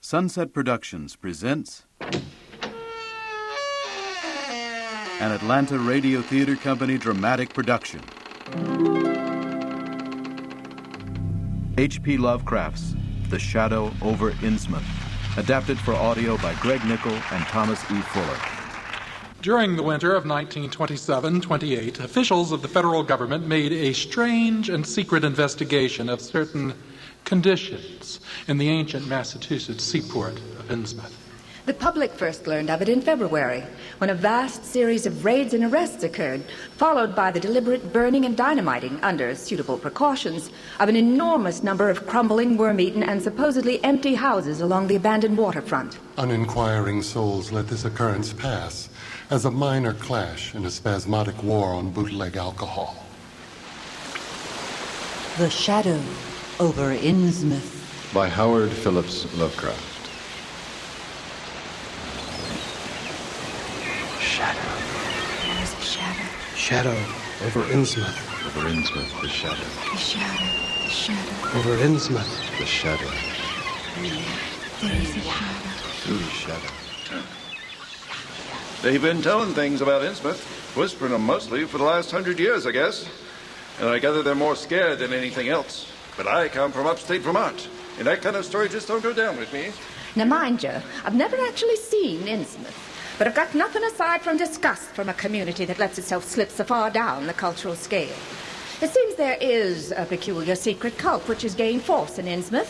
Sunset Productions presents an Atlanta Radio Theater Company dramatic production. H.P. Lovecraft's The Shadow Over Innsmouth, adapted for audio by Greg Nickel and Thomas E. Fuller. During the winter of 1927-28, officials of the federal government made a strange and secret investigation of certain conditions in the ancient Massachusetts seaport of Innsmouth. The public first learned of it in February, when a vast series of raids and arrests occurred, followed by the deliberate burning and dynamiting, under suitable precautions, of an enormous number of crumbling, worm-eaten, and supposedly empty houses along the abandoned waterfront. Uninquiring souls let this occurrence pass as a minor clash in a spasmodic war on bootleg alcohol. The Shadow Over Innsmouth by Howard Phillips Lovecraft. Shadow. There is a shadow. Shadow over Innsmouth. Over Innsmouth, the shadow. The shadow. The shadow. Over Innsmouth. The shadow. There is a shadow. The shadow. They've been telling things about Innsmouth, whispering them mostly for the last 100 years, I guess. And I gather they're more scared than anything else. But I come from upstate Vermont, and that kind of story just don't go down with me. Now, mind you, I've never actually seen Innsmouth, but I've got nothing aside from disgust from a community that lets itself slip so far down the cultural scale. It seems there is a peculiar secret cult which has gained force in Innsmouth.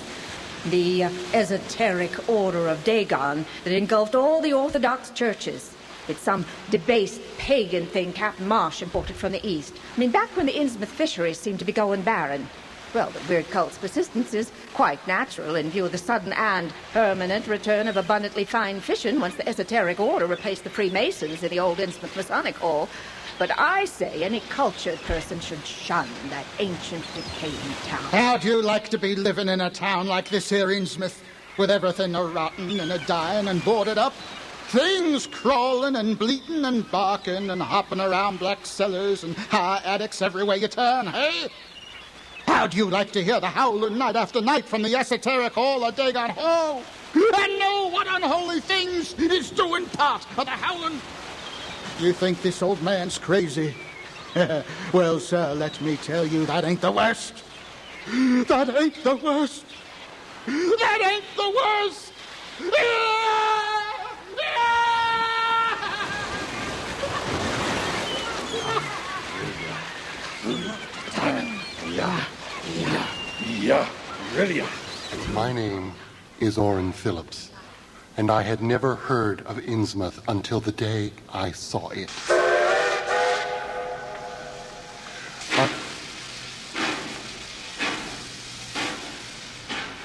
The esoteric order of Dagon that engulfed all the Orthodox churches. It's some debased pagan thing Captain Marsh imported from the East. I mean, back when the Innsmouth fisheries seemed to be going barren. Well, the weird cult's persistence is quite natural in view of the sudden and permanent return of abundantly fine fishing once the esoteric order replaced the Freemasons in the old Innsmouth Masonic Hall. But I say any cultured person should shun that ancient, decaying town. How'd you like to be living in a town like this here, Innsmouth, with everything a-rotten and a-dying and boarded up? Things crawling and bleating and barking and hopping around black cellars and high attics everywhere you turn, hey? How'd you like to hear the howling night after night from the esoteric hall of Dagon Hall? And know what unholy things is doing part of the howling? You think this old man's crazy? Well, sir, let me tell you, that ain't the worst. That ain't the worst. That ain't the worst. My name is Orrin Phillips, and I had never heard of Innsmouth until the day I saw it.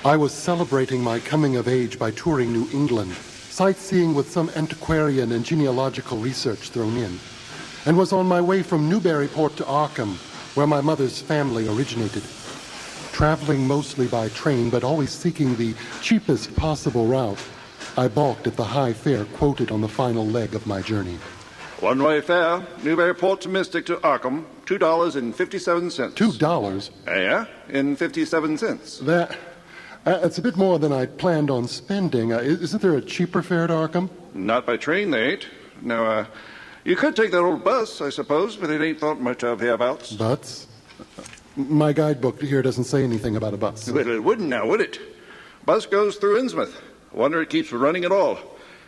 I was celebrating my coming of age by touring New England, sightseeing with some antiquarian and genealogical research thrown in, and was on my way from Newburyport to Arkham, where my mother's family originated. Traveling mostly by train, but always seeking the cheapest possible route, I balked at the high fare quoted on the final leg of my journey. One-way fare, Newburyport to Mystic to Arkham, $2.57. $2? Yeah, in 57 cents. That's a bit more than I'd planned on spending. Isn't there a cheaper fare to Arkham? Not by train, they ain't. Now, you could take that old bus, I suppose, but it ain't thought much of hereabouts. Butts? My guidebook here doesn't say anything about a bus. Well, it wouldn't now, would it? Bus goes through Innsmouth. Wonder it keeps running at all.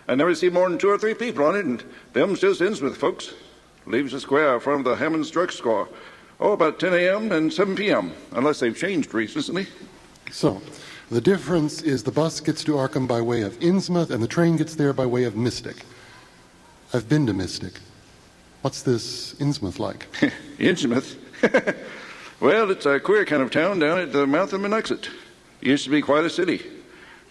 I never see more than 2 or 3 people on it, and them's just Innsmouth folks. Leaves the square in front of the Hammond's drugstore. Oh, about 10 a.m. and 7 p.m., unless they've changed recently. So, the difference is the bus gets to Arkham by way of Innsmouth, and the train gets there by way of Mystic. I've been to Mystic. What's this Innsmouth like? Innsmouth? Well, it's a queer kind of town down at the mouth of Monuxet. Used to be quite a city.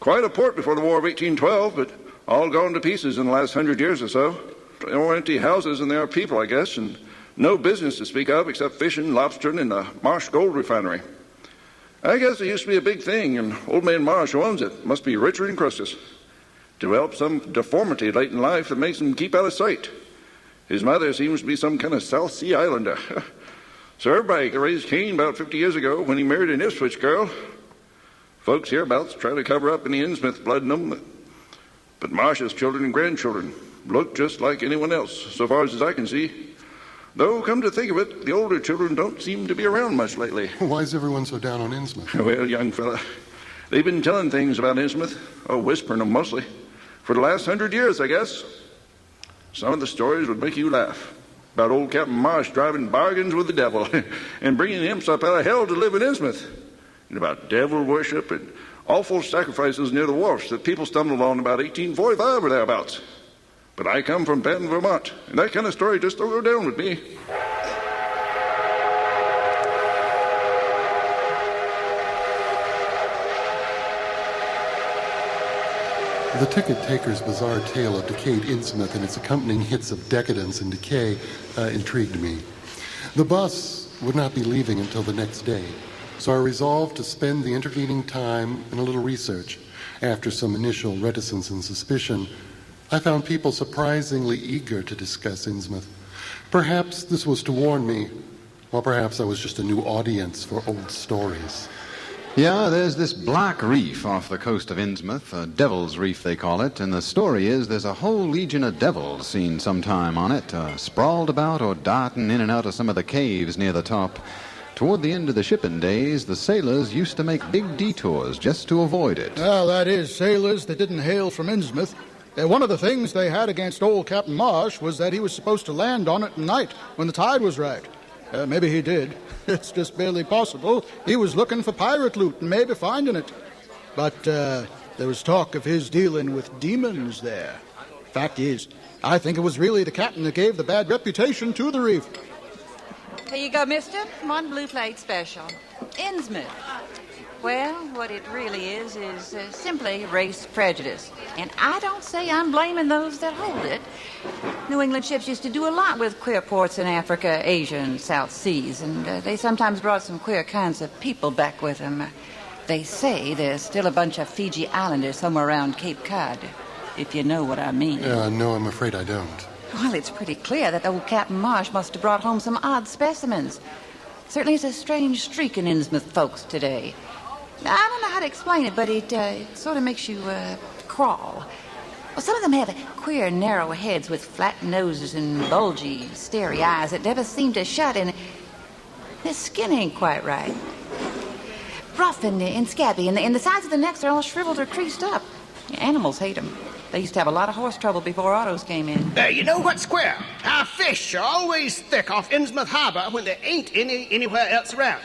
Quite a port before the War of 1812, but all gone to pieces in the last 100 years or so. More empty houses than there are people, I guess, and no business to speak of except fishing, lobstering, and the Marsh Gold Refinery. I guess it used to be a big thing, and old man Marsh, who owns it, must be richer than Christus. Developed some deformity late in life that makes him keep out of sight. His mother seems to be some kind of South Sea Islander. So everybody raised Cain about 50 years ago when he married an Ipswich girl. Folks hereabouts try to cover up any Innsmouth blood in them, but Marsh's children and grandchildren look just like anyone else, so far as I can see. Though, come to think of it, the older children don't seem to be around much lately. Why is everyone so down on Innsmouth? Well, young fella, they've been telling things about Innsmouth, whispering them mostly, for the last 100 years, I guess. Some of the stories would make you laugh. About old Captain Marsh driving bargains with the devil and bringing imps up out of hell to live in Innsmouth. And about devil worship and awful sacrifices near the wharfs that people stumbled on about 1845 or thereabouts. But I come from Benton, Vermont, and that kind of story just don't go down with me. The ticket taker's bizarre tale of decayed Innsmouth and its accompanying hits of decadence and decay intrigued me. The bus would not be leaving until the next day, so I resolved to spend the intervening time in a little research. After some initial reticence and suspicion, I found people surprisingly eager to discuss Innsmouth. Perhaps this was to warn me, or perhaps I was just a new audience for old stories. Yeah, there's this black reef off the coast of Innsmouth, Devil's Reef they call it, and the story is there's a whole legion of devils seen sometime on it, sprawled about or darting in and out of some of the caves near the top. Toward the end of the shipping days, the sailors used to make big detours just to avoid it. Well, that is, sailors that didn't hail from Innsmouth. One of the things they had against old Captain Marsh was that he was supposed to land on it at night when the tide was right. Maybe he did. It's just barely possible. He was looking for pirate loot and maybe finding it. But there was talk of his dealing with demons there. Fact is, I think it was really the captain that gave the bad reputation to the reef. Here you go, mister. One blue plate special. Innsmouth. Well, what it really is simply race prejudice. And I don't say I'm blaming those that hold it. New England ships used to do a lot with queer ports in Africa, Asia, and South Seas, and they sometimes brought some queer kinds of people back with them. They say there's still a bunch of Fiji Islanders somewhere around Cape Cod, if you know what I mean. No, I'm afraid I don't. Well, it's pretty clear that old Captain Marsh must have brought home some odd specimens. Certainly is a strange streak in Innsmouth folks today. I don't know how to explain it, but it sort of makes you crawl. Well, some of them have queer, narrow heads with flat noses and bulgy, starey eyes that never seem to shut, and their skin ain't quite right. Rough and scabby, and the sides of the necks are all shriveled or creased up. Animals hate them. They used to have a lot of horse trouble before autos came in. You know what's queer? Our fish are always thick off Innsmouth Harbor when there ain't anywhere else around.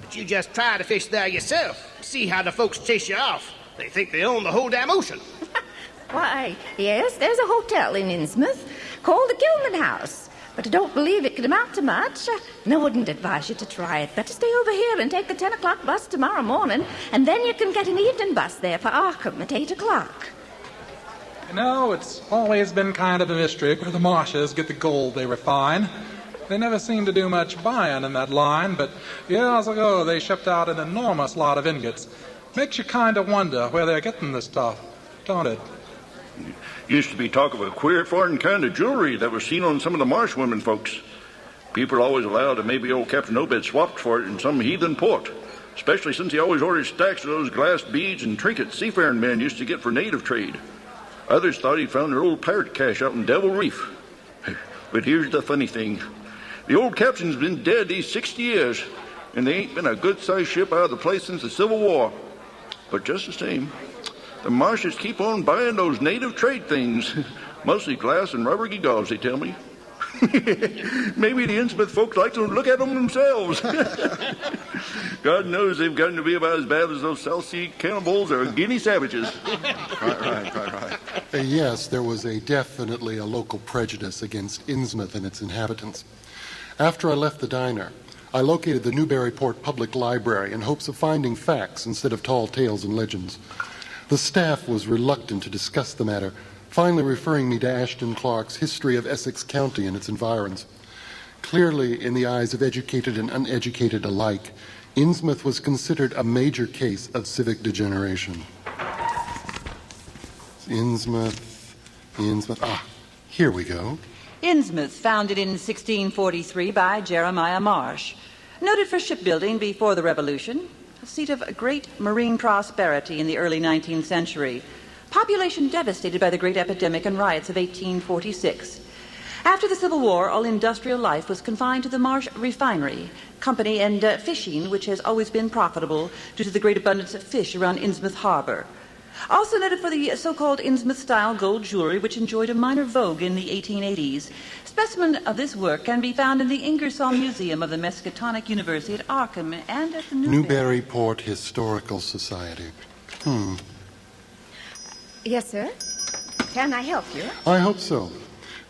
But you just try to fish there yourself. See how the folks chase you off. They think they own the whole damn ocean. Why, yes, there's a hotel in Innsmouth called the Gilman House. But I don't believe it could amount to much. And I wouldn't advise you to try it. Better stay over here and take the 10 o'clock bus tomorrow morning, and then you can get an evening bus there for Arkham at 8 o'clock. You know, it's always been kind of a mystery where the Marshes get the gold they refine. They never seem to do much buying in that line, but years ago they shipped out an enormous lot of ingots. Makes you kind of wonder where they're getting this stuff, don't it? Used to be talk of a queer foreign kind of jewelry that was seen on some of the Marsh women folks. People always allowed that maybe old Captain Obed swapped for it in some heathen port, especially since he always ordered stacks of those glass beads and trinkets seafaring men used to get for native trade. Others thought he found their old pirate cache out in Devil Reef. But here's the funny thing. The old captain's been dead these 60 years, and there ain't been a good-sized ship out of the place since the Civil War. But just the same, the Marshes keep on buying those native trade things, mostly glass and rubber gewgaws, they tell me. Maybe the Innsmouth folks like to look at them themselves. God knows they've gotten to be about as bad as those South Sea cannibals or Guinea savages. Right. Yes, there was definitely a local prejudice against Innsmouth and its inhabitants. After I left the diner, I located the Newburyport Public Library in hopes of finding facts instead of tall tales and legends. The staff was reluctant to discuss the matter, finally referring me to Ashton Clark's History of Essex County and its environs. Clearly, in the eyes of educated and uneducated alike, Innsmouth was considered a major case of civic degeneration. Innsmouth. Here we go. Innsmouth, founded in 1643 by Jeremiah Marsh. Noted for shipbuilding before the Revolution. seat of great marine prosperity in the early 19th century. Population devastated by the great epidemic and riots of 1846. After the Civil War, all industrial life was confined to the Marsh refinery, company, and fishing, which has always been profitable due to the great abundance of fish around Innsmouth Harbor. Also noted for the so-called Innsmouth-style gold jewelry, which enjoyed a minor vogue in the 1880s. Specimen of this work can be found in the Ingersoll Museum of the Miskatonic University at Arkham and at the Newburyport Historical Society. Yes, sir? Can I help you? I hope so.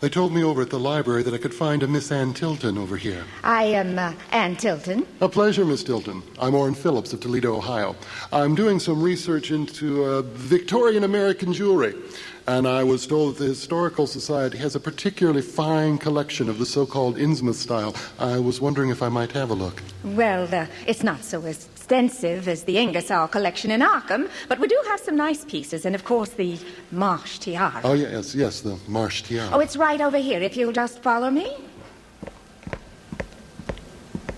They told me over at the library that I could find a Miss Ann Tilton over here. I am Ann Tilton. A pleasure, Miss Tilton. I'm Orrin Phillips of Toledo, Ohio. I'm doing some research into Victorian American jewelry, and I was told that the Historical Society has a particularly fine collection of the so-called Innsmouth style. I was wondering if I might have a look. Well, it's not so extensive as the Ingersoll collection in Arkham, but we do have some nice pieces, and of course the Marsh tiara. Oh, yes, the Marsh tiara. Oh, it's right over here, if you'll just follow me.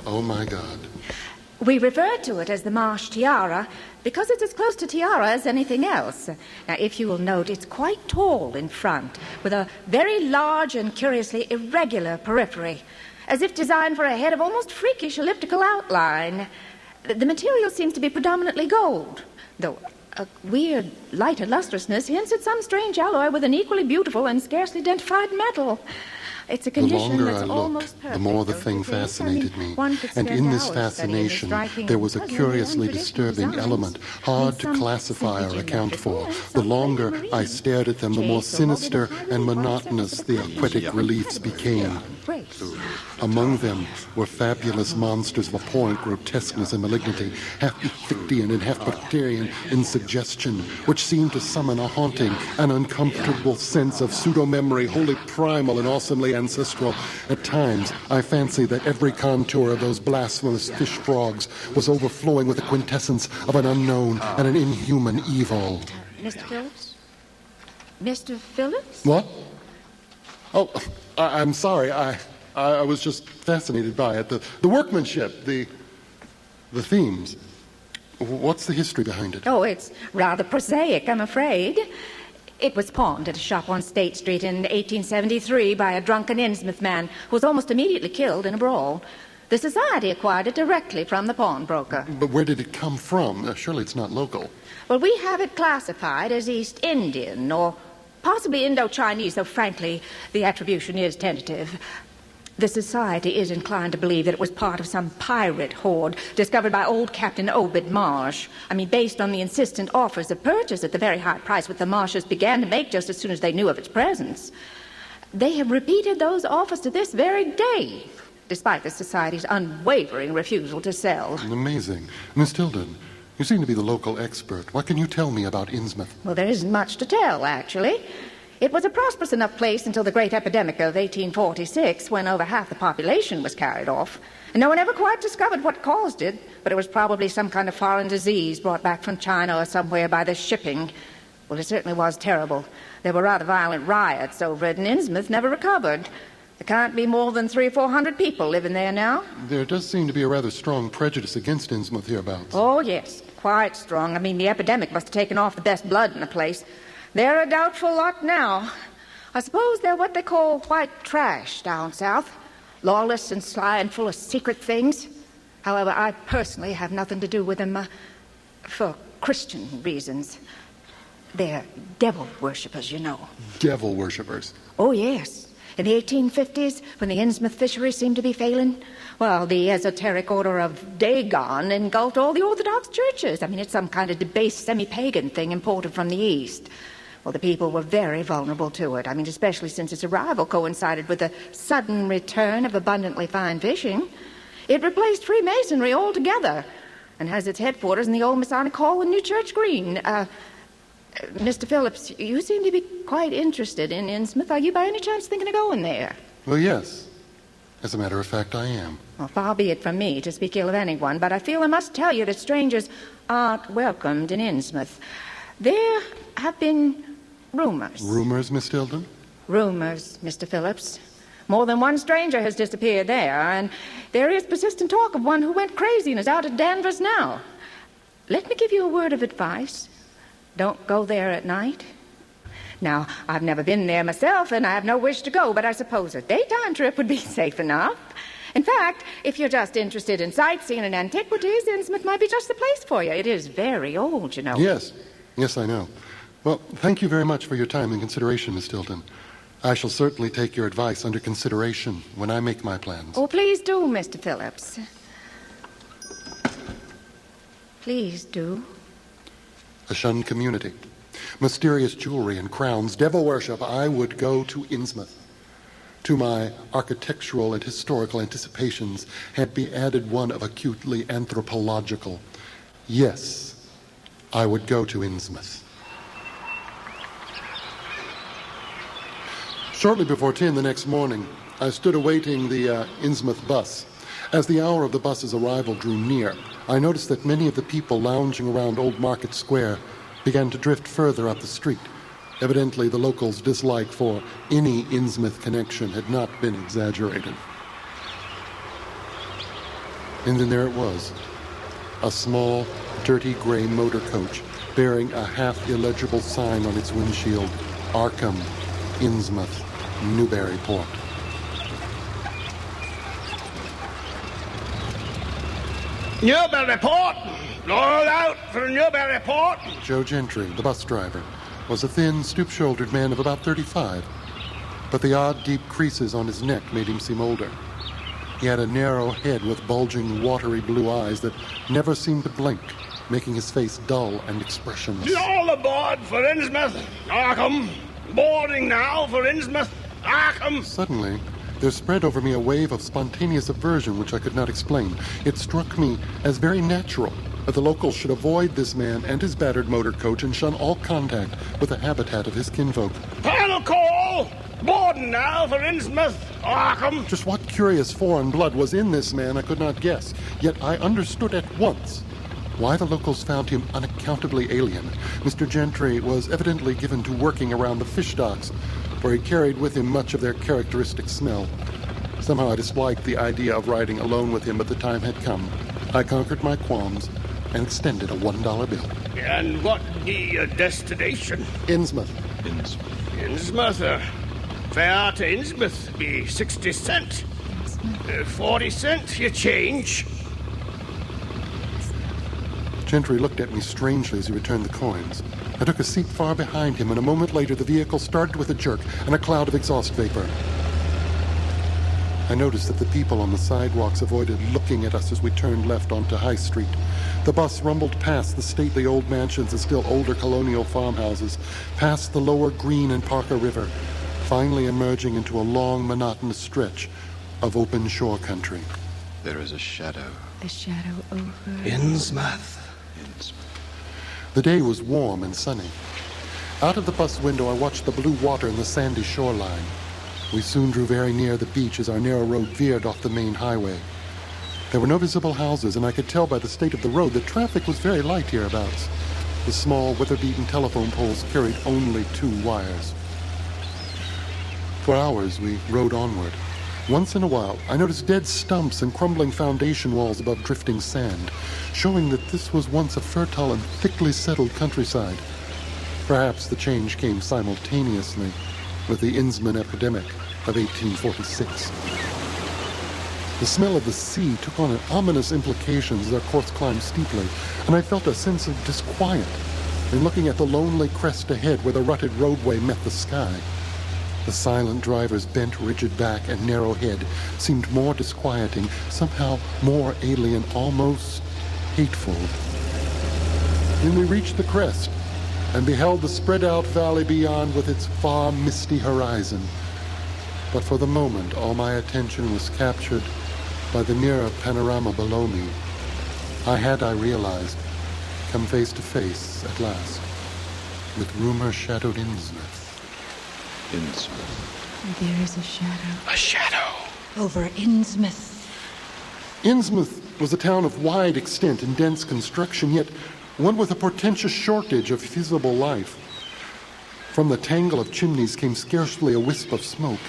Oh, my God. We refer to it as the Marsh tiara because it's as close to tiara as anything else. Now, if you will note, it's quite tall in front, with a very large and curiously irregular periphery, as if designed for a head of almost freakish elliptical outline. The material seems to be predominantly gold, though a weird, lighter lustrousness hints at some strange alloy with an equally beautiful and scarcely identified metal. It's a condition that's almost perfect. The more the thing fascinated me. And in this fascination, there was a curiously disturbing element, hard to classify or account for. The longer I stared at them, the more sinister and monotonous the aquatic reliefs became. Among them were fabulous monsters of abhorrent grotesqueness and malignity, half Epictean and half bacterian in suggestion, which seemed to summon a haunting, an uncomfortable sense of pseudo-memory, wholly primal and awesomely ancestral. At times, I fancied that every contour of those blasphemous fish frogs was overflowing with the quintessence of an unknown and an inhuman evil. Mr. Phillips? Mr. Phillips? What? Oh, I'm sorry. I was just fascinated by it. The workmanship, the themes. What's the history behind it? Oh, it's rather prosaic, I'm afraid. It was pawned at a shop on State Street in 1873 by a drunken Innsmouth man who was almost immediately killed in a brawl. The society acquired it directly from the pawnbroker. But where did it come from? Surely it's not local. Well, we have it classified as East Indian or possibly Indo-Chinese, though frankly the attribution is tentative. The society is inclined to believe that it was part of some pirate hoard discovered by old Captain Obed Marsh. I mean, based on the insistent offers of purchase at the very high price which the Marshes began to make just as soon as they knew of its presence. They have repeated those offers to this very day, despite the society's unwavering refusal to sell. Amazing. Miss Tilden, you seem to be the local expert. What can you tell me about Innsmouth? Well, there isn't much to tell, actually. It was a prosperous enough place until the great epidemic of 1846, when over half the population was carried off. And no one ever quite discovered what caused it, but it was probably some kind of foreign disease brought back from China or somewhere by the shipping. Well, it certainly was terrible. There were rather violent riots over it, and Innsmouth never recovered. There can't be more than 300 or 400 people living there now. There does seem to be a rather strong prejudice against Innsmouth hereabouts. Oh, yes, quite strong. I mean, the epidemic must have taken off the best blood in the place. They're a doubtful lot now. I suppose they're what they call white trash down south. Lawless and sly and full of secret things. However, I personally have nothing to do with them for Christian reasons. They're devil worshippers, you know. Devil worshippers? Oh, yes. In the 1850s, when the Innsmouth fishery seemed to be failing, well, the esoteric order of Dagon engulfed all the Orthodox churches. I mean, it's some kind of debased semi-pagan thing imported from the East. Well, the people were very vulnerable to it. I mean, especially since its arrival coincided with the sudden return of abundantly fine fishing. It replaced Freemasonry altogether and has its headquarters in the old Masonic Hall in New Church Green. Mr. Phillips, you seem to be quite interested in Innsmouth. Are you by any chance thinking of going there? Well, yes. As a matter of fact, I am. Well, far be it from me to speak ill of anyone, but I feel I must tell you that strangers aren't welcomed in Innsmouth. There have been rumors. Rumors, Miss Tilden? Rumors, Mr. Phillips. More than one stranger has disappeared there, and there is persistent talk of one who went crazy and is out at Danvers now. let me give you a word of advice. Don't go there at night. Now, I've never been there myself, and I have no wish to go, but I suppose a daytime trip would be safe enough. In fact, if you're just interested in sightseeing and antiquities, Innsmouth might be just the place for you. It is very old, you know. Yes, I know. Well, thank you very much for your time and consideration, Miss Tilton. I shall certainly take your advice under consideration when I make my plans. Oh, please do, Mr. Phillips. Please do. A shunned community, mysterious jewelry and crowns, devil worship. I would go to Innsmouth. To my architectural and historical anticipations had been added one of acutely anthropological. Yes, I would go to Innsmouth. Shortly before 10 the next morning, I stood awaiting the Innsmouth bus. As the hour of the bus's arrival drew near, I noticed that many of the people lounging around Old Market Square began to drift further up the street. Evidently, the locals' dislike for any Innsmouth connection had not been exaggerated. And then there it was, a small, dirty gray motor coach bearing a half-illegible sign on its windshield, Arkham, Innsmouth, Newburyport. Newburyport! All out for Newburyport! Joe Gentry, the bus driver, was a thin, stoop-shouldered man of about 35, but the odd, deep creases on his neck made him seem older. He had a narrow head with bulging, watery blue eyes that never seemed to blink, making his face dull and expressionless. All aboard for Innsmouth, Arkham! Boarding now for Innsmouth, Arkham! Suddenly, there spread over me a wave of spontaneous aversion which I could not explain. It struck me as very natural that the locals should avoid this man and his battered motor coach and shun all contact with the habitat of his kinfolk. Final call! Boarding now for Innsmouth, Arkham! Just what curious foreign blood was in this man I could not guess, yet I understood at once why the locals found him unaccountably alien. Mr. Gentry was evidently given to working around the fish docks, where he carried with him much of their characteristic smell. Somehow I disliked the idea of riding alone with him, but the time had come. I conquered my qualms and extended a $1 bill. And what be your destination? Innsmouth. Innsmouth, fare to Innsmouth be 60 cents. 40 cents you change. Gentry looked at me strangely as he returned the coins. I took a seat far behind him, and a moment later the vehicle started with a jerk and a cloud of exhaust vapor. I noticed that the people on the sidewalks avoided looking at us as we turned left onto High Street. The bus rumbled past the stately old mansions and still older colonial farmhouses, past the lower Green and Parker River, finally emerging into a long, monotonous stretch of open shore country. There is a shadow. The shadow over Innsmouth. The day was warm and sunny. Out of the bus window, I watched the blue water and the sandy shoreline. We soon drew very near the beach as our narrow road veered off the main highway. There were no visible houses, and I could tell by the state of the road that traffic was very light hereabouts. The small, weather-beaten telephone poles carried only 2 wires. For hours, we rode onward. Once in a while, I noticed dead stumps and crumbling foundation walls above drifting sand, showing that this was once a fertile and thickly settled countryside. Perhaps the change came simultaneously with the Innsmouth epidemic of 1846. The smell of the sea took on ominous implications as our course climbed steeply, and I felt a sense of disquiet in looking at the lonely crest ahead where the rutted roadway met the sky. The silent driver's bent, rigid back and narrow head seemed more disquieting, somehow more alien, almost hateful. Then we reached the crest and beheld the spread-out valley beyond with its far, misty horizon. But for the moment, all my attention was captured by the nearer panorama below me. I realized, come face to face at last with rumor-shadowed Innsmouth. There is a shadow. A shadow. Over Innsmouth. Innsmouth was a town of wide extent and dense construction, yet one with a portentous shortage of feasible life. From the tangle of chimneys came scarcely a wisp of smoke,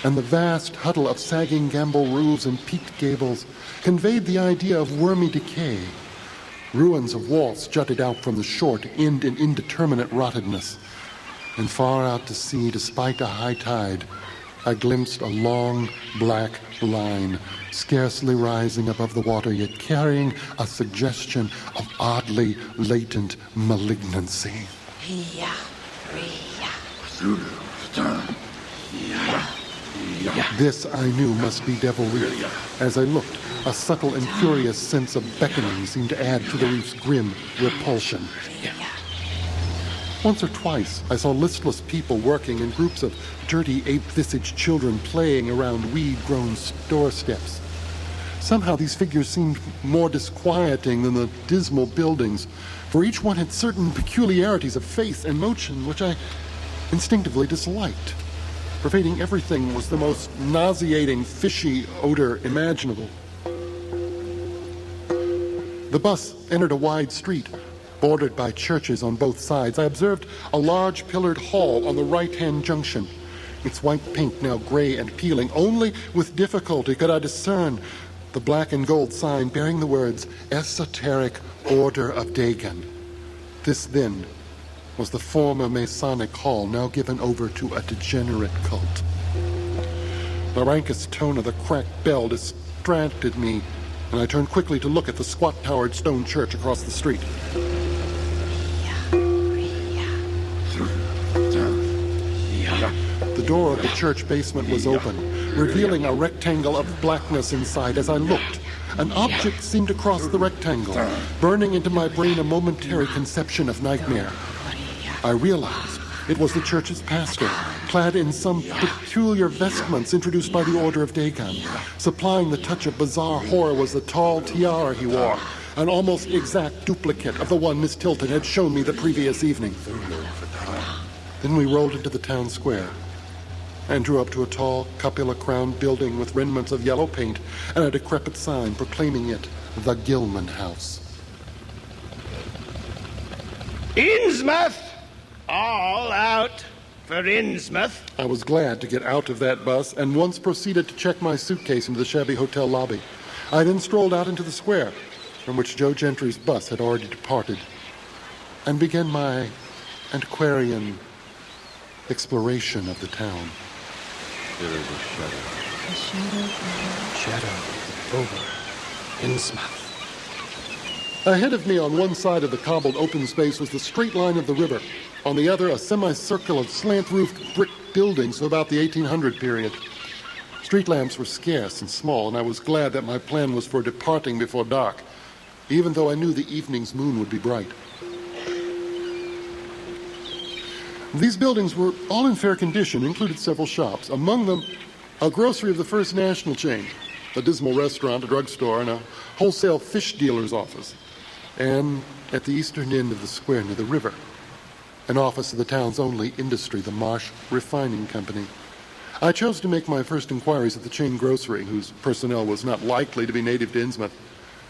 and the vast huddle of sagging gambrel roofs and peaked gables conveyed the idea of wormy decay. Ruins of walls jutted out from the short end in indeterminate rottedness. And far out to sea, despite a high tide, I glimpsed a long black line, scarcely rising above the water, yet carrying a suggestion of oddly latent malignancy. This, I knew, must be Devil Reef. As I looked, a subtle and curious sense of beckoning seemed to add to the reef's grim repulsion. Once or twice, I saw listless people working in groups of dirty, ape-visaged children playing around weed-grown doorsteps. Somehow these figures seemed more disquieting than the dismal buildings, for each one had certain peculiarities of face and motion which I instinctively disliked. Pervading everything was the most nauseating, fishy odor imaginable. The bus entered a wide street, bordered by churches on both sides. I observed a large pillared hall on the right-hand junction, its white paint now gray and peeling. Only with difficulty could I discern the black and gold sign bearing the words, Esoteric Order of Dagon. This, then, was the former Masonic hall, now given over to a degenerate cult. The rankest tone of the cracked bell distracted me, and I turned quickly to look at the squat-towered stone church across the street. The door of the church basement was open, revealing a rectangle of blackness inside. As I looked, an object seemed to cross the rectangle, burning into my brain a momentary conception of nightmare. I realized it was the church's pastor, clad in some peculiar vestments introduced by the Order of Dagon. Supplying the touch of bizarre horror was the tall tiara he wore, an almost exact duplicate of the one Miss Tilton had shown me the previous evening. Then we rolled into the town square and drew up to a tall, cupola-crowned building with remnants of yellow paint and a decrepit sign proclaiming it the Gilman House. Innsmouth! All out for Innsmouth. I was glad to get out of that bus and once proceeded to check my suitcase into the shabby hotel lobby. I then strolled out into the square, from which Joe Gentry's bus had already departed, and began my antiquarian exploration of the town. There is a shadow. A Shadow over Innsmouth. Ahead of me on one side of the cobbled open space was the straight line of the river. On the other, a semicircle of slant-roofed brick buildings of about the 1800 period. Street lamps were scarce and small, and I was glad that my plan was for departing before dark, even though I knew the evening's moon would be bright. These buildings were all in fair condition, included several shops. Among them, a grocery of the First National chain, a dismal restaurant, a drugstore, and a wholesale fish dealer's office. And at the eastern end of the square near the river, an office of the town's only industry, the Marsh Refining Company. I chose to make my first inquiries at the chain grocery, whose personnel was not likely to be native to Innsmouth.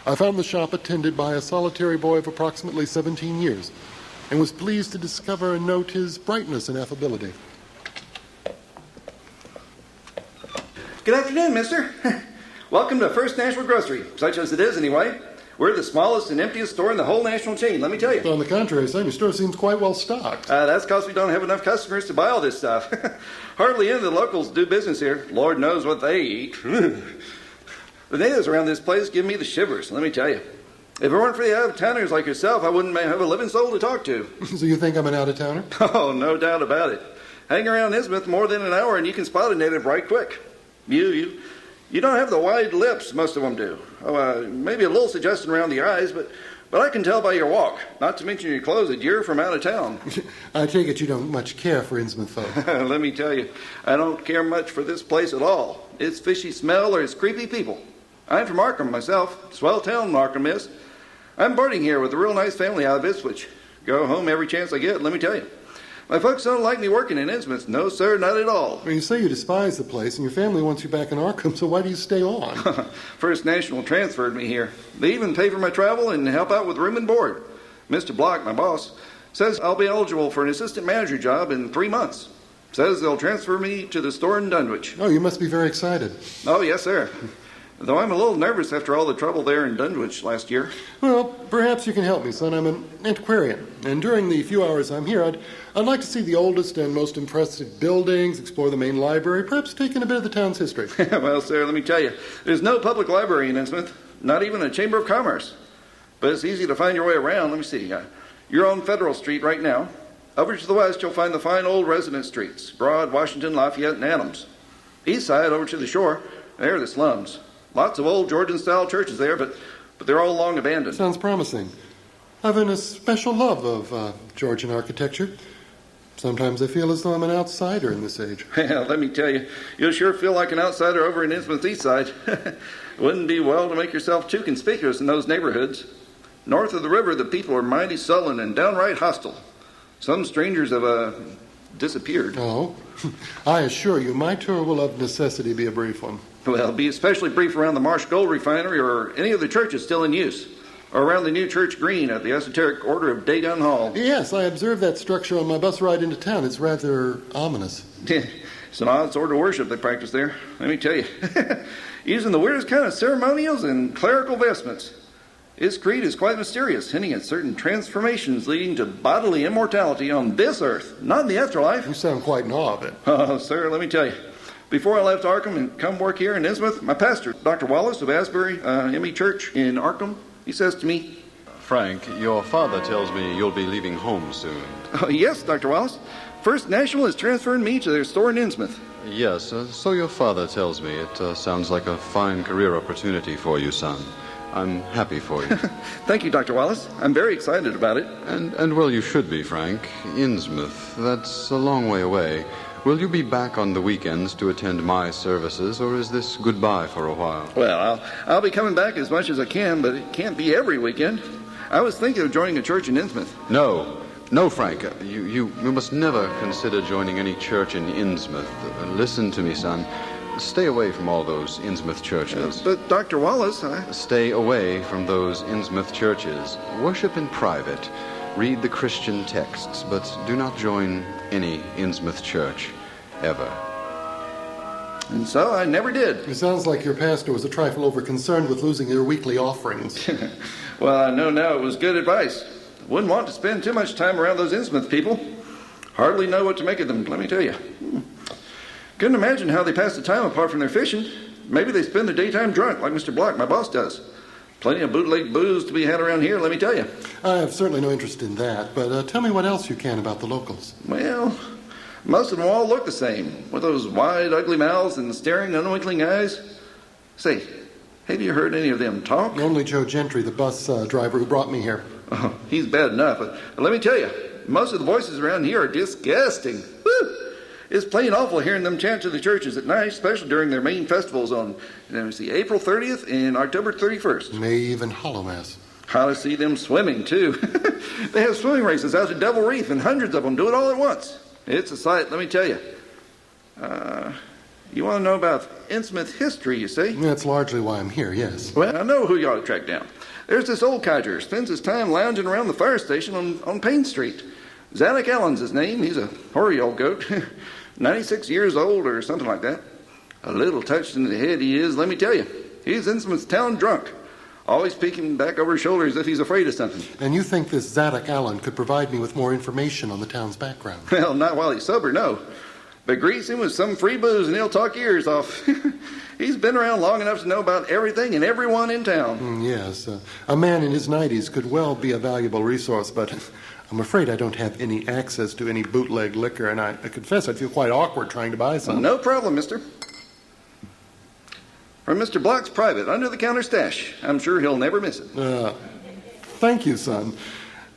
I found the shop attended by a solitary boy of approximately 17 years, and was pleased to discover and note his brightness and affability. Good afternoon, mister. Welcome to First National Grocery, such as it is anyway. We're the smallest and emptiest store in the whole national chain, let me tell you. On the contrary, son, your store seems quite well stocked. That's because we don't have enough customers to buy all this stuff. Hardly any of the locals do business here. Lord knows what they eat. The natives around this place give me the shivers, let me tell you. If it weren't for the out-of-towners like yourself, I wouldn't have a living soul to talk to. So you think I'm an out-of-towner? Oh, no doubt about it. Hang around Innsmouth more than an hour and you can spot a native right quick. You don't have the wide lips most of them do. Maybe a little suggestion around the eyes, but I can tell by your walk, not to mention your clothes, that you're from out of town. I take it you don't much care for Innsmouth folk. Let me tell you, I don't care much for this place at all. Its fishy smell or its creepy people. I'm from Arkham myself. Swell town, Arkham is. I'm boarding here with a real nice family out of Ipswich. Go home every chance I get, let me tell you. My folks don't like me working in Innsmouth. No, sir, not at all. Well, you say you despise the place, and your family wants you back in Arkham, so why do you stay on? First National transferred me here. They even pay for my travel and help out with room and board. Mr. Block, my boss, says I'll be eligible for an assistant manager job in 3 months. Says they'll transfer me to the store in Dunwich. Oh, you must be very excited. Oh, yes, sir. though I'm a little nervous after all the trouble there in Dunwich last year. Well, perhaps you can help me, son. I'm an antiquarian, and during the few hours I'm here, I'd like to see the oldest and most impressive buildings, explore the main library, perhaps take in a bit of the town's history. Well, sir, let me tell you, there's no public library in Innsmouth, not even a chamber of commerce. But it's easy to find your way around. Let me see. You're on Federal Street right now. Over to the west, you'll find the fine old residence streets, Broad, Washington, Lafayette, and Adams. East side, over to the shore, there are the slums. Lots of old Georgian-style churches there, but they're all long abandoned. Sounds promising. I've a special love of Georgian architecture. Sometimes I feel as though I'm an outsider in this age. Well, let me tell you, you'll sure feel like an outsider over in Innsmouth East side. Wouldn't be well to make yourself too conspicuous in those neighborhoods. North of the river, the people are mighty sullen and downright hostile. Some strangers have disappeared. Oh, I assure you, my tour will of necessity be a brief one. Well, be especially brief around the Marsh Gold Refinery or any of the churches still in use, or around the new church green at the Esoteric Order of Dagon Hall. Yes, I observed that structure on my bus ride into town. It's rather ominous. It's an odd sort of worship they practice there, let me tell you. Using the weirdest kind of ceremonials and clerical vestments. Its creed is quite mysterious, hinting at certain transformations leading to bodily immortality on this earth, not in the afterlife. You sound quite in awe of it. Oh, sir, let me tell you. Before I left Arkham and come work here in Innsmouth, my pastor, Dr. Wallace of Asbury ME Church in Arkham, he says to me, Frank, your father tells me you'll be leaving home soon. Oh, yes, Dr. Wallace. First National is transferring me to their store in Innsmouth. Yes, so your father tells me. It sounds like a fine career opportunity for you, son. I'm happy for you. Thank you, Dr. Wallace. I'm very excited about it. And well, you should be, Frank. Innsmouth, that's a long way away. Will you be back on the weekends to attend my services, or is this goodbye for a while? Well, I'll be coming back as much as I can, but it can't be every weekend. I was thinking of joining a church in Innsmouth. No, Frank. You must never consider joining any church in Innsmouth. Listen to me, son. Stay away from all those Innsmouth churches. But Dr. Wallace, Stay away from those Innsmouth churches. Worship in private. Read the Christian texts, but do not join any Innsmouth church, ever. And so I never did. It sounds like your pastor was a trifle over-concerned with losing your weekly offerings. Well, I know now it was good advice. Wouldn't want to spend too much time around those Innsmouth people. Hardly know what to make of them, let me tell you. Couldn't imagine how they pass the time apart from their fishing. Maybe they spend the daytime drunk, like Mr. Block, my boss, does. Plenty of bootleg booze to be had around here, let me tell you. I have certainly no interest in that, but tell me what else you can about the locals. Well, most of them all look the same, with those wide, ugly mouths and staring, unwinkling eyes. Say, have you heard any of them talk? Only Joe Gentry, the bus driver who brought me here. Oh, he's bad enough, but let me tell you, most of the voices around here are disgusting. Woo! It's plain awful hearing them chant to the churches at night, especially during their main festivals on, April 30th and October 31st. May even Hollow Mass. How to see them swimming, too. They have swimming races out at Devil Reef, and hundreds of them do it all at once. It's a sight, let me tell you. You want to know about Innsmouth history, you see? That's largely why I'm here, yes. Well, I know who you ought to track down. There's this old codger, spends his time lounging around the fire station on Payne Street. Zadok Allen's his name. He's a hoary old goat. 96 years old or something like that. A little touched in the head he is, let me tell you. He's Innsmouth's town drunk. Always peeking back over his shoulder as if he's afraid of something. And you think this Zadok Allen could provide me with more information on the town's background? Well, not while he's sober, no. But grease him with some free booze and he'll talk your ears off. He's been around long enough to know about everything and everyone in town. Yes, a man in his 90s could well be a valuable resource, but I'm afraid I don't have any access to any bootleg liquor, and I confess I'd feel quite awkward trying to buy some. No problem, mister. From Mr. Block's private, under-the-counter stash. I'm sure he'll never miss it. Thank you, son.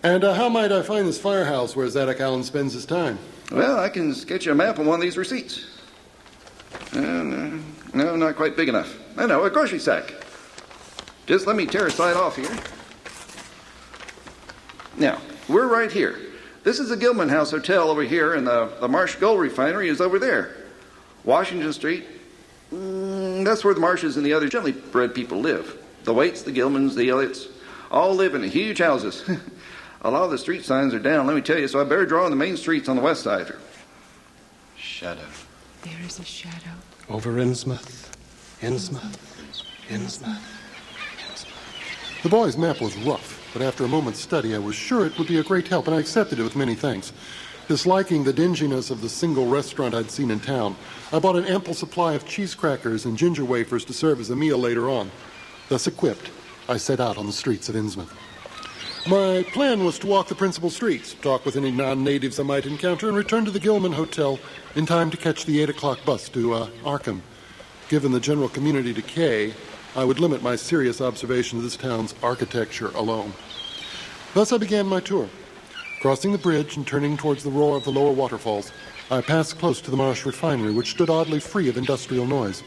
And how might I find this firehouse where Zadok Allen spends his time? Well, I can sketch you a map on one of these receipts. No, not quite big enough. I know, a grocery sack. Just let me tear a side off here. Now, we're right here. This is the Gilman House Hotel over here, and the Marsh Gold Refinery is over there. Washington Street, that's where the Marshes and the other gently bred people live. The Waits, the Gilmans, the Elliots, all live in huge houses. A lot of the street signs are down, let me tell you, so I better draw on the main streets on the west side. Shadow. There is a shadow. Over Innsmouth. Innsmouth. The boy's map was rough, but after a moment's study, I was sure it would be a great help, and I accepted it with many thanks. Disliking the dinginess of the single restaurant I'd seen in town, I bought an ample supply of cheese crackers and ginger wafers to serve as a meal later on. Thus equipped, I set out on the streets of Innsmouth. My plan was to walk the principal streets, talk with any non-natives I might encounter, and return to the Gilman Hotel in time to catch the 8 o'clock bus to Arkham. Given the general community decay, I would limit my serious observation of this town's architecture alone. Thus I began my tour. Crossing the bridge and turning towards the roar of the lower waterfalls, I passed close to the Marsh Refinery, which stood oddly free of industrial noise.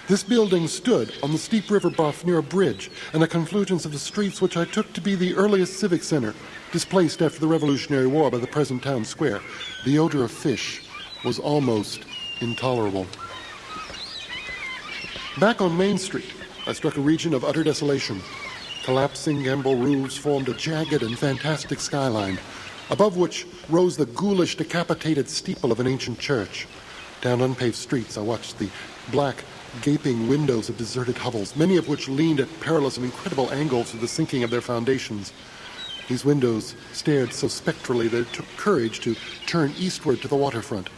This building stood on the steep river bluff near a bridge and a confluence of the streets which I took to be the earliest civic center, displaced after the Revolutionary War by the present town square. The odor of fish was almost intolerable. Back on Main Street, I struck a region of utter desolation. Collapsing gambrel roofs formed a jagged and fantastic skyline, above which rose the ghoulish, decapitated steeple of an ancient church. Down unpaved streets, I watched the black, gaping windows of deserted hovels, many of which leaned at perilous and incredible angles to the sinking of their foundations. These windows stared so spectrally that it took courage to turn eastward to the waterfront.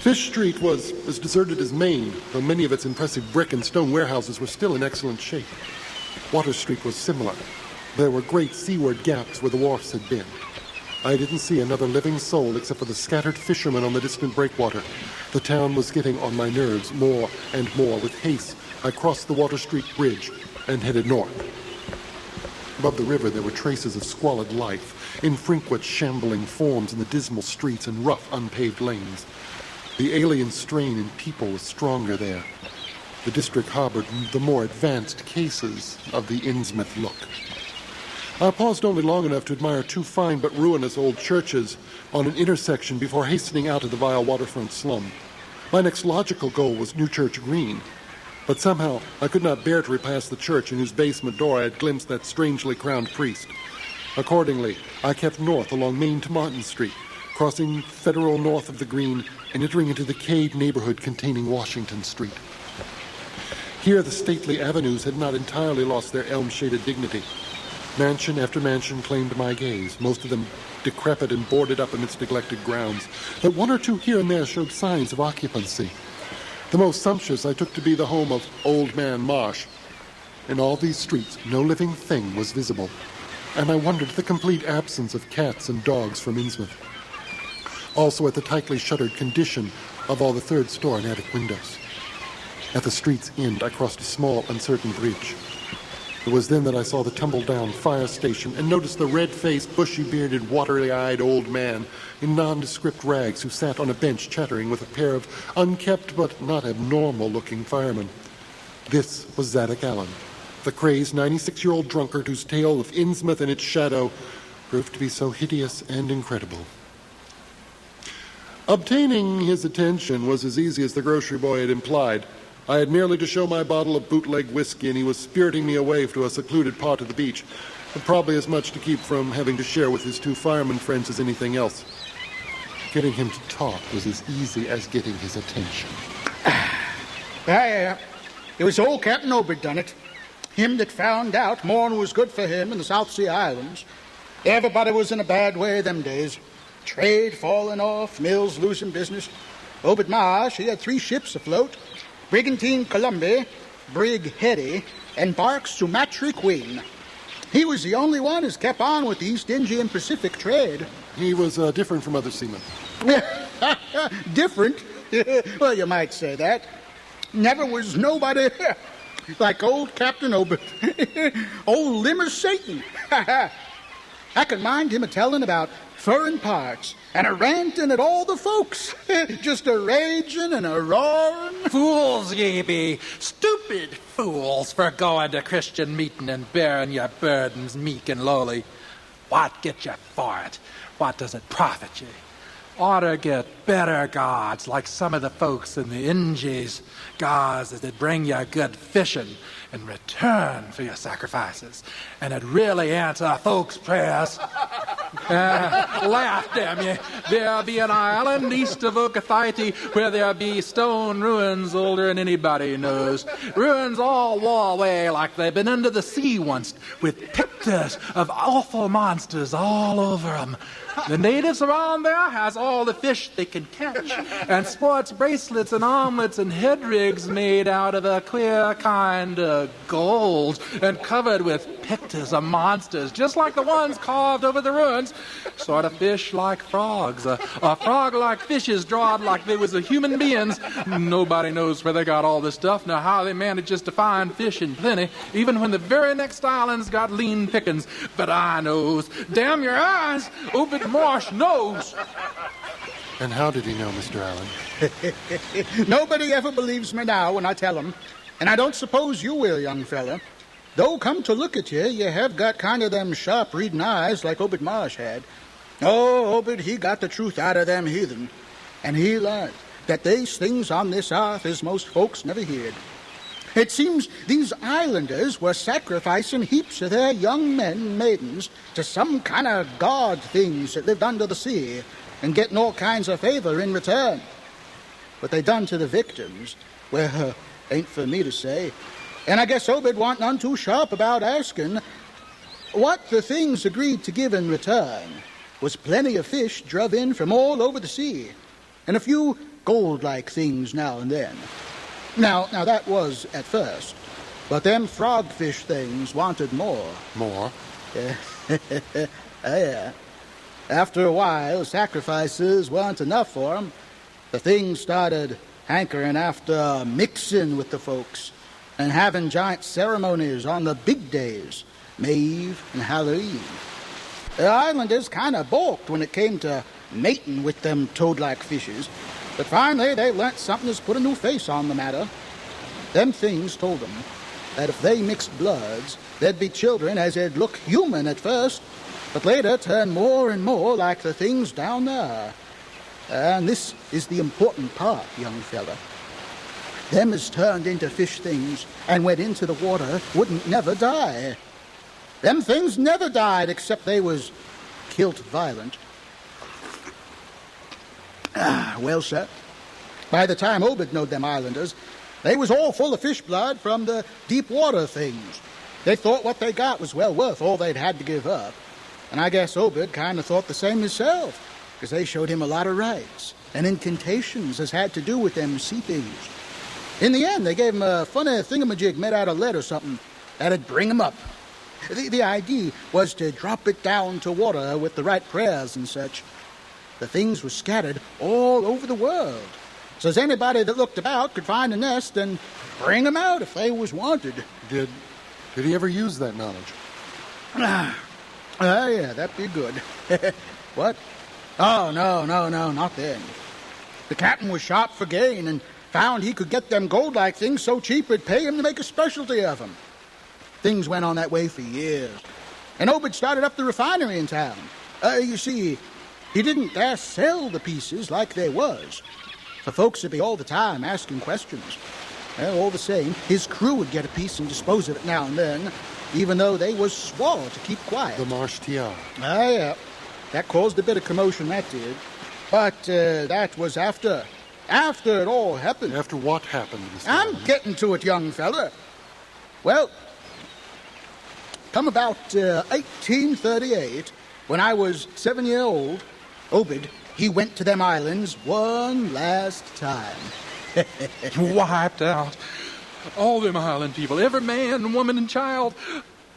Fish Street was as deserted as Main, though many of its impressive brick and stone warehouses were still in excellent shape. Water Street was similar. There were great seaward gaps where the wharfs had been. I didn't see another living soul except for the scattered fishermen on the distant breakwater. The town was getting on my nerves more and more. With haste, I crossed the Water Street Bridge and headed north. Above the river, there were traces of squalid life, infrequent shambling forms in the dismal streets and rough, unpaved lanes. The alien strain in people was stronger there. The district harbored the more advanced cases of the Innsmouth look. I paused only long enough to admire two fine but ruinous old churches on an intersection before hastening out of the vile waterfront slum. My next logical goal was New Church Green, but somehow I could not bear to repass the church in whose basement door I had glimpsed that strangely crowned priest. Accordingly, I kept north along Main to Martin Street, crossing Federal north of the Green and entering into the caved neighborhood containing Washington Street. Here the stately avenues had not entirely lost their elm-shaded dignity. Mansion after mansion claimed my gaze, most of them decrepit and boarded up amidst neglected grounds, but one or two here and there showed signs of occupancy. The most sumptuous I took to be the home of Old Man Marsh. In all these streets, no living thing was visible, and I wondered at the complete absence of cats and dogs from Innsmouth. Also at the tightly shuttered condition of all the third story and attic windows. At the street's end, I crossed a small, uncertain bridge. It was then that I saw the tumble-down fire station and noticed the red-faced, bushy-bearded, watery-eyed old man in nondescript rags who sat on a bench chattering with a pair of unkempt but not abnormal-looking firemen. This was Zadok Allen, the crazed 96-year-old drunkard whose tale of Innsmouth and its shadow proved to be so hideous and incredible. Obtaining his attention was as easy as the grocery boy had implied. I had merely to show my bottle of bootleg whiskey, and he was spiriting me away to a secluded part of the beach, but probably as much to keep from having to share with his two fireman friends as anything else. Getting him to talk was as easy as getting his attention. It was old Captain Obert done it. Him that found out morn was good for him in the South Sea Islands. Everybody was in a bad way them days. Trade falling off, mills losing business. Obert Marsh, he had 3 ships afloat. Brigantine Columbia, Brig Hetty, and bark Sumatra Queen. He was the only one who's kept on with the East Indian Pacific trade. He was different from other seamen. Different? Well, you might say that. Never was nobody like old Captain Obert. Old limmer Satan. I can mind him a-telling about furrin parts and a-ranting at all the folks. Just a-raging and a-roaring. Fools ye be, stupid fools, for going to Christian meeting and bearing your burdens meek and lowly. What get you for it? What does it profit ye? ought to get better gods like some of the folks in the Inges, gods that bring you good fishing in return for your sacrifices, and it really answer folks' prayers. Laugh, damn you. There'll be an island east of Okathaiti where there'll be stone ruins older than anybody knows. Ruins all wore away like they've been under the sea once, with pictures of awful monsters all over them. The natives around there has all the fish they can catch, and sports bracelets and armlets and head rigs made out of a queer kind of gold and covered with pictures of monsters, just like the ones carved over the ruins. Sort of fish like frogs, a frog like fishes drawed like they was a human beings. Nobody knows where they got all this stuff, nor how they managed just to find fish in plenty, even when the very next islands got lean pickings. But I knows. Damn your eyes! Obed Marsh knows. And how did he know, Mr. Allen? Nobody ever believes me now when I tell him, and I don't suppose you will, young fella. Though, come to look at you, you have got kind of them sharp reading eyes like Obed Marsh had. Oh, Obed, he got the truth out of them heathen, and he learned that these things on this earth is most folks never heard. It seems these islanders were sacrificing heaps of their young men and maidens to some kind of god things that lived under the sea, and getting all kinds of favor in return. What they done to the victims, well, ain't for me to say. And I guess Obed warn't none too sharp about asking. What the things agreed to give in return was plenty of fish druv in from all over the sea, and a few gold-like things now and then. Now that was at first, but them frogfish things wanted more. More? Yeah. After a while, sacrifices weren't enough for them. The things started hankering after mixing with the folks and having giant ceremonies on the big days, Maeve and Halloween. The islanders kind of balked when it came to mating with them toad-like fishes, but finally they learnt something that's put a new face on the matter. Them things told them that if they mixed bloods, there'd be children as they'd look human at first, but later turn more and more like the things down there. And this is the important part, young fella. Them as turned into fish things and went into the water wouldn't never die. Them things never died except they was killed violent. Well, sir, by the time Obed knowed them islanders, they was all full of fish blood from the deep water things. They thought what they got was well worth all they'd had to give up. And I guess Obed kind of thought the same himself, because they showed him a lot of rites and incantations as had to do with them sea things. In the end, they gave him a funny thingamajig made out of lead or something that'd bring him up. The idea was to drop it down to water with the right prayers and such. The things were scattered all over the world, so as anybody that looked about could find a nest and bring them out if they was wanted. Did he ever use that knowledge? Yeah, that'd be good. What? Oh, no, not then. The captain was sharp for gain and found he could get them gold-like things so cheap it'd pay him to make a specialty of them. Things went on that way for years. And Obed started up the refinery in town. You see, he didn't dare sell the pieces like they was, for folks would be all the time asking questions. Well, all the same, his crew would get a piece and dispose of it now and then, even though they was swore to keep quiet. The Marsh Tiara. Yeah. That caused a bit of commotion, that did. But that was after it all happened. After what happened, Mr. I'm Allen? getting to it, young fella. Well, come about 1838, when I was 7 years old, Obed, he went to them islands one last time. Wiped out. All them island people, every man, woman, and child,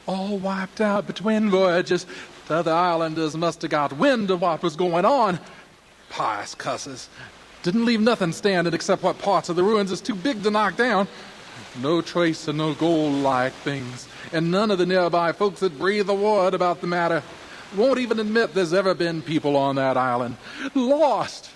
all wiped out between voyages. The other islanders must have got wind of what was going on. Pious cusses. Didn't leave nothing standing except what parts of the ruins is too big to knock down. No trace of no gold-like things, and none of the nearby folks that breathe a word about the matter. Won't even admit there's ever been people on that island. Lost.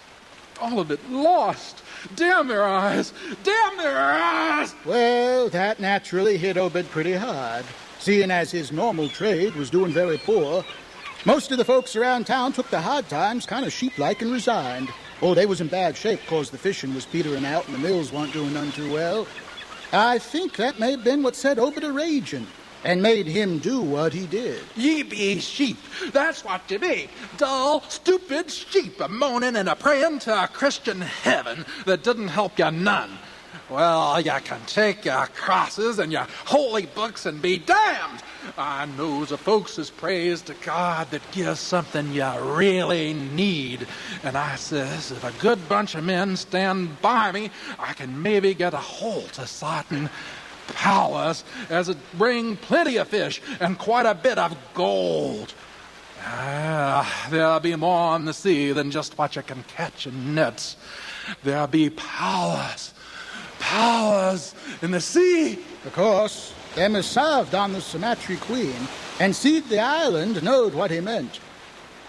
All of it lost. Damn their eyes! Damn their eyes! Well, that naturally hit Obed pretty hard, seeing as his normal trade was doing very poor. Most of the folks around town took the hard times kind of sheep-like and resigned. Oh, they was in bad shape because the fishing was petering out and the mills weren't doing none too well. I think that may have been what set Obed a raging and made him do what he did. Ye be sheep. That's what ye be. Dull, stupid sheep a-moaning and a-praying to a Christian heaven that didn't help you none. Well, you can take your crosses and your holy books and be damned. I knows of folks as prays to God that gives something you really need. And I says, if a good bunch of men stand by me, I can maybe get a hold of certain powers as it bring plenty of fish and quite a bit of gold. There'll be more on the sea than just what you can catch in nets. There'll be powers in the sea. Of course, them as served on the Sumatri Queen and seed the island knowed what he meant.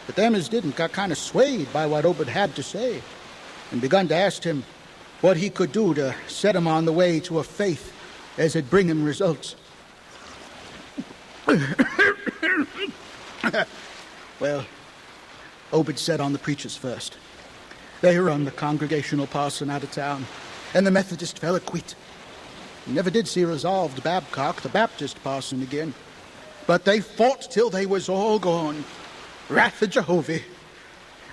But them as didn't got kind of swayed by what Obed had to say and begun to ask him what he could do to set him on the way to a faith as it'd bring him results. Well, Obed set on the preachers first. They run the congregational parson out of town, and the Methodist fella quit. He never did see resolved Babcock, the Baptist parson, again. But they fought till they was all gone. Wrath of Jehovah.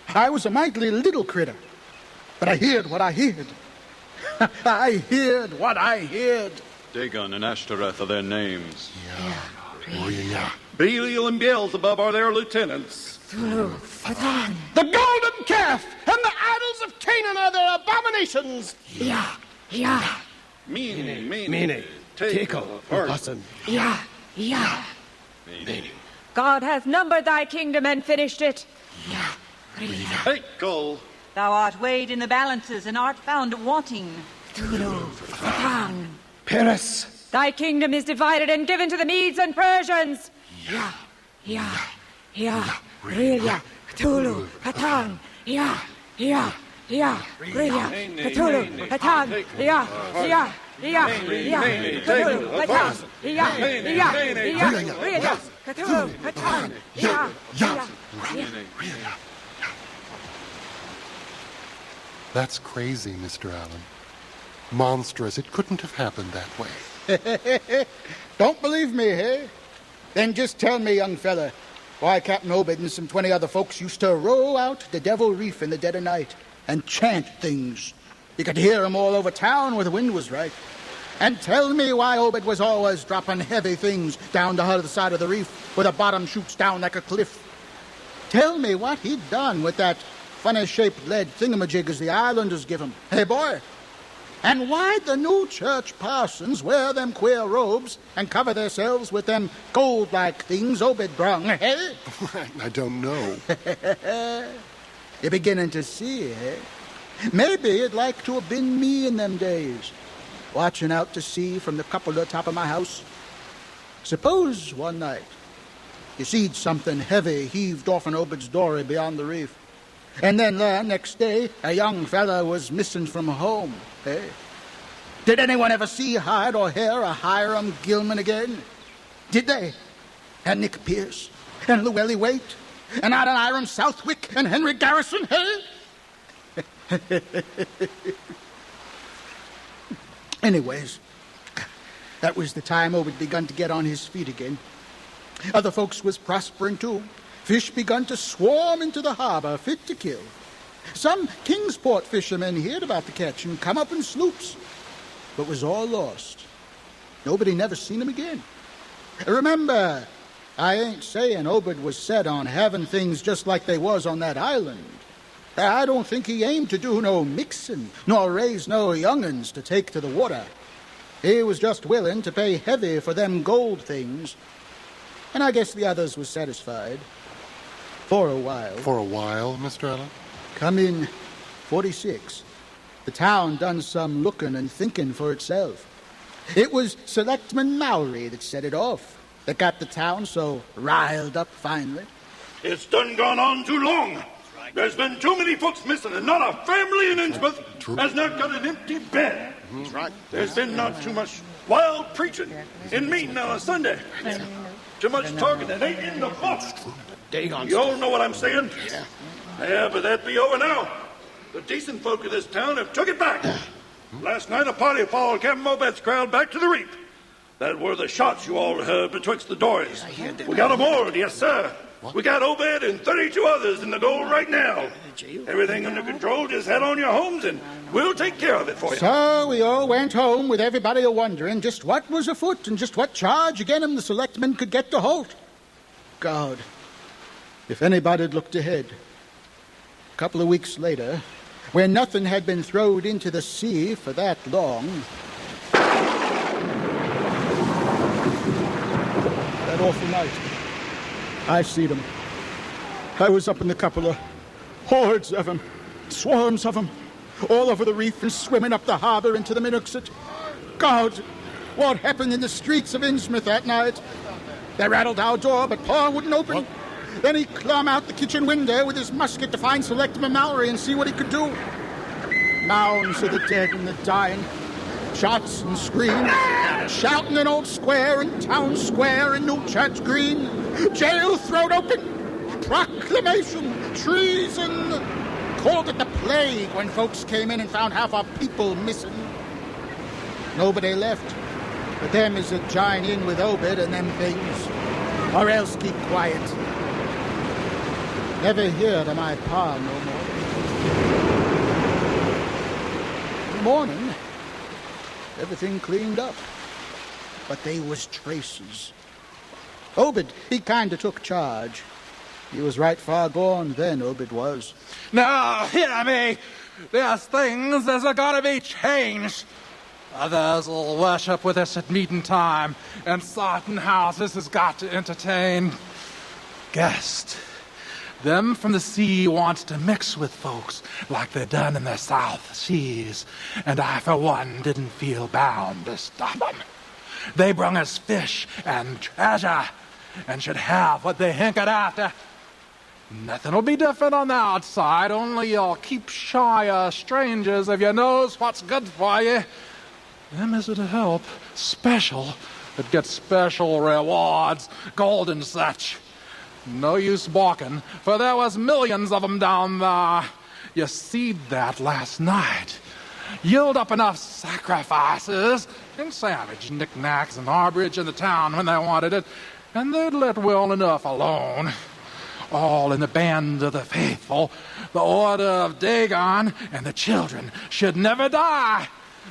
I was a mighty little critter, but I heard what I heard. I heard what I heard. Dagon and Ashtoreth are their names. Yeah. Belial and Beelzebub are their lieutenants. The golden calf and the idols of Canaan are their abominations. Meaning. Tekel. Person. God hath numbered thy kingdom and finished it. Tekel. Thou art weighed in the balances and art found wanting. Paris. Thy kingdom is divided and given to the Medes and Persians. Cthulhu, Hatan, Cthulhu, Hatan, That's crazy, Mr. Allen. Monstrous. It couldn't have happened that way. Don't believe me, eh? Then just tell me, young fella, why Captain Obed and some 20 other folks used to row out to Devil Reef in the dead of night and chant things. You could hear 'em all over town where the wind was right. And tell me why Obed was always dropping heavy things down the other side of the reef where the bottom shoots down like a cliff. Tell me what he'd done with that funny-shaped lead thingamajig as the islanders give him. Hey, boy. And why'd the new church parsons wear them queer robes and cover themselves with them gold-like things Obed brung, eh? I don't know. You're beginning to see, eh? Maybe it'd like to have been me in them days, watching out to sea from the cupola top of my house. Suppose one night you seed something heavy heaved off an Obed's dory beyond the reef, and then next day a young fella was missing from home, eh? Did anyone ever see, hide, or hear of Hiram Gilman again? Did they? And Nick Pierce, and Llewellyn Waite, and Adoniram Southwick, and Henry Garrison, eh? Anyways, that was the time Obed begun to get on his feet again. Other folks was prospering too. Fish begun to swarm into the harbor, fit to kill. Some Kingsport fishermen heard about the catch and come up in sloops, but was all lost. Nobody never seen him again. Remember, I ain't saying Obed was set on having things just like they was on that island. I don't think he aimed to do no mixing, nor raise no young'uns to take to the water. He was just willing to pay heavy for them gold things, and I guess the others was satisfied. For a while. For a while, Mr. Allen? Come in 46. The town done some looking and thinking for itself. It was Selectman Mowry that set it off, that got the town so riled up finally. It's done gone on too long. There's been too many folks missing, and not a family in Innsmouth has not got an empty bed. He's right. There's been not too much wild preaching in meeting on a Sunday. Too much talking that ain't in the book. Dagon. You all know what I'm saying? Yeah, but that be over now. The decent folk of this town have took it back. Last night a party followed Captain Obed's crowd back to the reap. That were the shots you all heard betwixt the doors. We got 'em all, yes, sir. We got Obed and 32 others in the goal right now. Everything under control. Just head on your homes and we'll take care of it for you. So we all went home with everybody a-wondering just what was afoot and just what charge again the selectmen could get to halt. God, if anybody'd looked ahead. A couple of weeks later, where nothing had been throwed into the sea for that long, that awful night, I see them. I was up in the cupola. Hordes of them, swarms of them, all over the reef and swimming up the harbor into the Minooksut. God, what happened in the streets of Innsmouth that night? They rattled our door, but Pa wouldn't open. What? Then he clomb out the kitchen window with his musket to find Selectman Mallory and see what he could do. Mounds of the dead and the dying, shots and screams, shouting in Old Square and Town Square and New Church Green, jail thrown open, proclamation, treason. Called it the plague when folks came in and found half our people missing. Nobody left but them as would join in with Obed and them things, or else keep quiet. Never hear to my pa no more. In the morning, everything cleaned up, but they was traces. Obed, he kinda took charge. He was right far gone then, Obed was. Now, hear me. There's things that's gotta be changed. Others will worship with us at meeting time, and certain houses has got to entertain guests. Them from the sea wants to mix with folks like they done in the South Seas, and I, for one, didn't feel bound to stop them. They brung us fish and treasure, and should have what they hinkered after. Nothing'll be different on the outside, only you'll keep shy of strangers if you knows what's good for you. Them is to help, special, that get special rewards, gold and such. No use balking, for there was millions of 'em down there. You seed that last night. Yield up enough sacrifices and savage knickknacks and harborage in the town when they wanted it, and they'd let well enough alone. All in the band of the faithful, the order of Dagon, and the children should never die,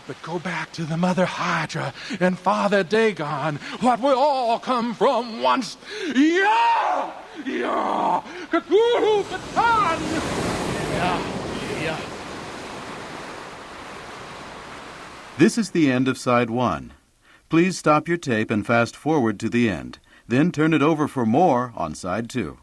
but go back to the Mother Hydra and Father Dagon, what we all come from once. Yeah! Yeah! Kakuru Katan! Yeah! This is the end of Side 1. Please stop your tape and fast forward to the end. Then turn it over for more on Side 2.